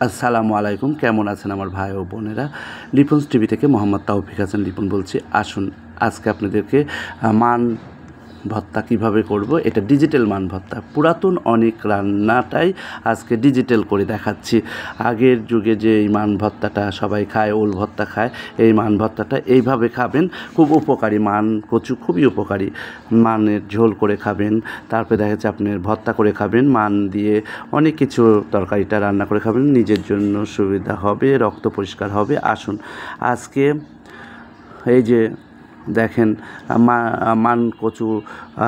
আসসালামু আলাইকুম। কেমন আছেন আমার ভাই ও বোনেরা? রিপন্স টিভি থেকে মোহাম্মদ তাওফিক হাসান রিপন বলছি। আসুন আজকে আপনাদেরকে মান ভর্তা কীভাবে করব, এটা ডিজিটাল মান ভর্তা। পুরাতন অনেক রান্নাটাই আজকে ডিজিটাল করে দেখাচ্ছি। আগের যুগে যে এই মান ভর্তাটা সবাই খায়, ওল ভর্তা খায়, এই মান ভর্তাটা এইভাবে খাবেন, খুব উপকারী। মান কচু খুবই উপকারী। মানের ঝোল করে খাবেন, তারপরে দেখা যাচ্ছে আপনার ভর্তা করে খাবেন, মান দিয়ে অনেক কিছু তরকারিটা রান্না করে খাবেন, নিজের জন্য সুবিধা হবে, রক্ত পরিষ্কার হবে। আসুন আজকে এই যে দেখেন মান কচু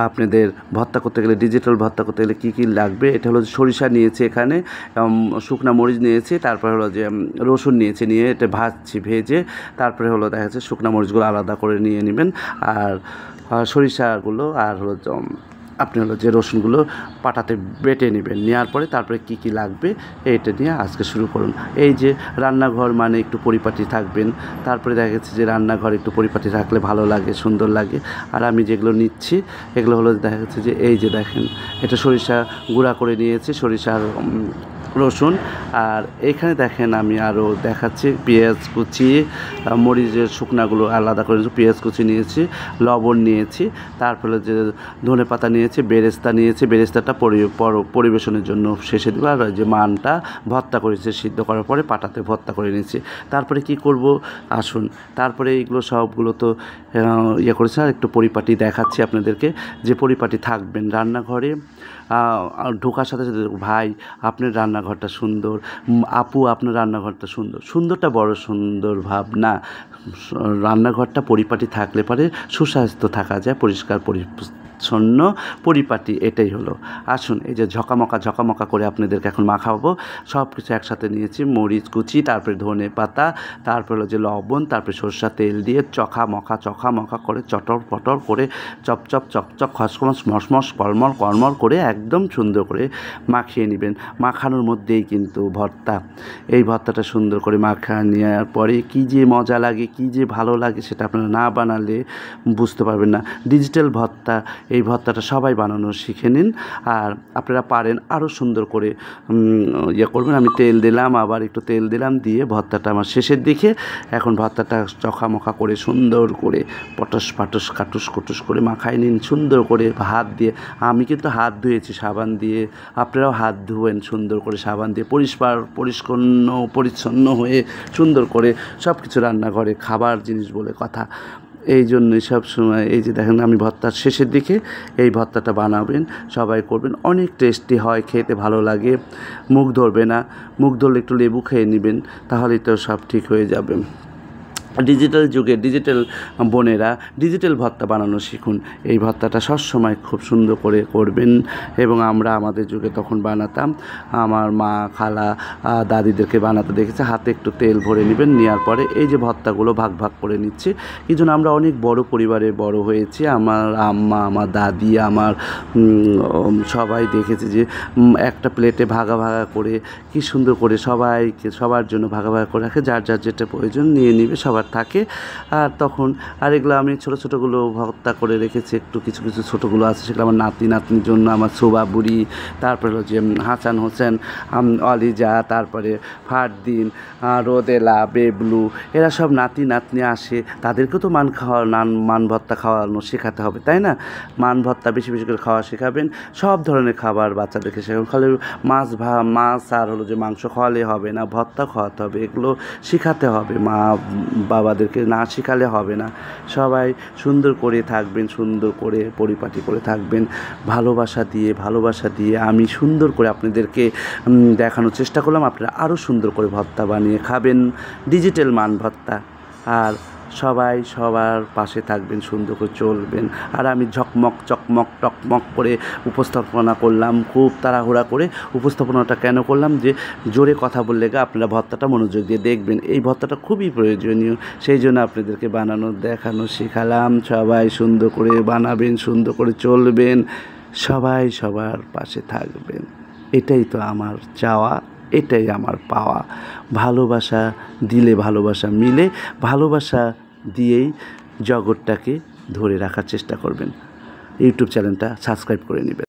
আপনাদের ভর্তা করতে গেলে, ডিজিটাল ভর্তা করতে গেলে কী কী লাগবে, এটা হলো সরিষা নিয়েছি, এখানে শুকনা মরিচ নিয়েছি, তারপরে হলো যে রসুন নিয়েছি, নিয়ে এটা ভাজছি, ভেজে তারপরে হলো দেখা যাচ্ছে শুকনা মরিচগুলো আলাদা করে নিয়ে নেবেন, আর সরিষাগুলো আর হলো আপনি হলো যে রসুনগুলো পাটাতে বেটে নেবেন, নেওয়ার পরে তারপরে কী কী লাগবে এইটা নিয়ে আজকে শুরু করুন। এই যে রান্নাঘর মানে একটু পরিপাটি থাকবেন, তারপরে দেখা গেছে যে রান্নাঘর একটু পরিপাটি থাকলে ভালো লাগে, সুন্দর লাগে। আর আমি যেগুলো নিচ্ছি এগুলো হলো দেখা যাচ্ছে যে এই যে দেখেন, এটা সরিষা গুঁড়া করে নিয়েছি, সরিষার রসুন। আর এখানে দেখেন আমি আরও দেখাচ্ছি পেঁয়াজ কুচি, মরিচের শুকনাগুলো আলাদা করে পেঁয়াজ কুচি নিয়েছি, লবণ নিয়েছি, তারপরে যে ধনে পাতা নিয়েছি, বেরেস্তা নিয়েছি, বেরেস্তাটা পরিবেশনের জন্য শেষে দেবো। আর যে মানটা ভর্তা করেছি, সিদ্ধ করার পরে পাটাতে ভর্তা করে নিয়েছি। তারপরে কি করব আসুন, তারপরে এইগুলো সবগুলো তো করেছি। আর একটু পরিপাটি দেখাচ্ছি আপনাদেরকে, যে পরিপাটি থাকবেন রান্নাঘরে। ঢোকার সাথে সাথে ভাই আপনার রান্নাঘরটা সুন্দর, আপু আপনার রান্নাঘরটা সুন্দর। সুন্দরটা বড় সুন্দর ভাব না, রান্নাঘরটা পরিপাটি থাকলে পরে সুস্বাস্থ্য থাকা যায়, পরিষ্কার পরিচ্ছন্ন পরিপাটি, এটাই হলো। আসুন এই যে ঝকামকা করে আপনাদেরকে এখন মাখাবো। সব কিছু একসাথে নিয়েছি, মরিচ কুচি, তারপরে ধনে পাতা, তারপরে হলো যে লবণ, তারপরে সরষা তেল দিয়ে চখামকা করে চটর পটর করে চপচপ চকচক খসখস মশমস কলমল করে একদম সুন্দর করে মাখিয়ে নেবেন। মাখানোর মধ্যেই কিন্তু ভর্তা, এই ভর্তাটা সুন্দর করে মাখা নেওয়ার পরে কী যে মজা লাগে, কী যে ভালো লাগে, সেটা আপনারা না বানালে বুঝতে পারবেন না। ডিজিটাল ভর্তা, এই ভর্তাটা সবাই বানানো শিখে নিন, আর আপনারা পারেন আরও সুন্দর করে করবেন। আমি তেল দিলাম, আবার একটু তেল দিলাম, দিয়ে ভর্তাটা আমার শেষের দিকে এখন ভর্তাটা চখামকা করে সুন্দর করে কাটুস কুটুস করে মাখায় নিন সুন্দর করে হাত দিয়ে। আমি কিন্তু হাত ধুয়েছি সাবান দিয়ে, আপনারাও হাত ধুবেন সুন্দর করে সাবান দিয়ে, পরিচ্ছন্ন হয়ে সুন্দর করে সব কিছু রান্নাঘরে খাবার জিনিস বলে কথা। এই জন্যই সব সময় এই যে দেখেন আমি ভর্তার শেষের দিকে এই ভর্তাটা বানাবেন, সবাই করবেন, অনেক টেস্টি হয়, খেতে ভালো লাগে, মুখ ধরবে না। মুখ ধরলে একটু লেবু খেয়ে নেবেন, তাহলেই তো সব ঠিক হয়ে যাবে। ডিজিটাল যুগে ডিজিটাল বোনেরা ডিজিটাল ভর্তা বানানো শিখুন। এই ভর্তাটা সবসময় খুব সুন্দর করে করবেন, এবং আমরা আমাদের যুগে তখন বানাতাম, আমার মা খালা দাদিদেরকে বানাতে দেখেছে। হাতে একটু তেল ভরে নেবেন, নেওয়ার পরে এই যে ভর্তাগুলো ভাগ করে নিচ্ছে। এই জন্য আমরা অনেক বড় পরিবারে বড় হয়েছি, আমার আম্মা, আমার দাদি, আমার সবাই দেখেছে যে একটা প্লেটে ভাগা করে কি সুন্দর করে সবাইকে সবার জন্য ভাগা করে রাখে, যার যেটা প্রয়োজন নিয়ে নিবে, সবার থাকে। আর তখন আর এগুলো আমি ছোটোগুলো ভর্তা করে রেখেছি, একটু কিছু ছোটোগুলো আছে, সেগুলো আমার নাতনির জন্য, আমার শোভা বুড়ি, তারপরে হলো যে হাসান হোসেন, অলিজা, তারপরে ফারদিন, রোদেলা, বেবলু, এরা সব নাতনি আসে, তাদেরকেও তো মান ভর্তা খাওয়ানো শেখাতে হবে, তাই না? মান ভর্তা বেশি করে খাওয়া শেখাবেন, সব ধরনের খাবার বাচ্চাদেরকে শেখাবেন। খালি মাছ আর হলো যে মাংস খাওয়ালে হবে না, ভর্তা খাওয়াতে হবে, এগুলো শেখাতে হবে। মা বাবাদেরকে না শেখালে হবে না। সবাই সুন্দর করে থাকবেন, সুন্দর করে পরিপাটি করে থাকবেন, ভালোবাসা দিয়ে আমি সুন্দর করে আপনাদেরকে দেখানোর চেষ্টা করলাম। আপনারা আরও সুন্দর করে ভর্তা বানিয়ে খাবেন, ডিজিটাল মান ভর্তা। আর সবাই সবার পাশে থাকবেন, সুন্দর করে চলবেন। আর আমি টকমক করে উপস্থাপনা করলাম, খুব তাড়াহুড়া করে উপস্থাপনাটা কেন করলাম, যে জোরে কথা বললে আপনারা ভর্তাটা মনোযোগ দিয়ে দেখবেন। এই ভর্তাটা খুবই প্রয়োজনীয়, সেই জন্য আপনাদেরকে দেখানো শেখালাম। সবাই সুন্দর করে বানাবেন, সুন্দর করে চলবেন, সবাই সবার পাশে থাকবেন। এটাই তো আমার চাওয়া, এটাই আমার পাওয়া। ভালোবাসা দিলে ভালোবাসা মিলে, ভালোবাসা দিয়েই জগৎটাকে ধরে রাখার চেষ্টা করবেন। ইউটিউব চ্যানেলটা সাবস্ক্রাইব করে নেবেন।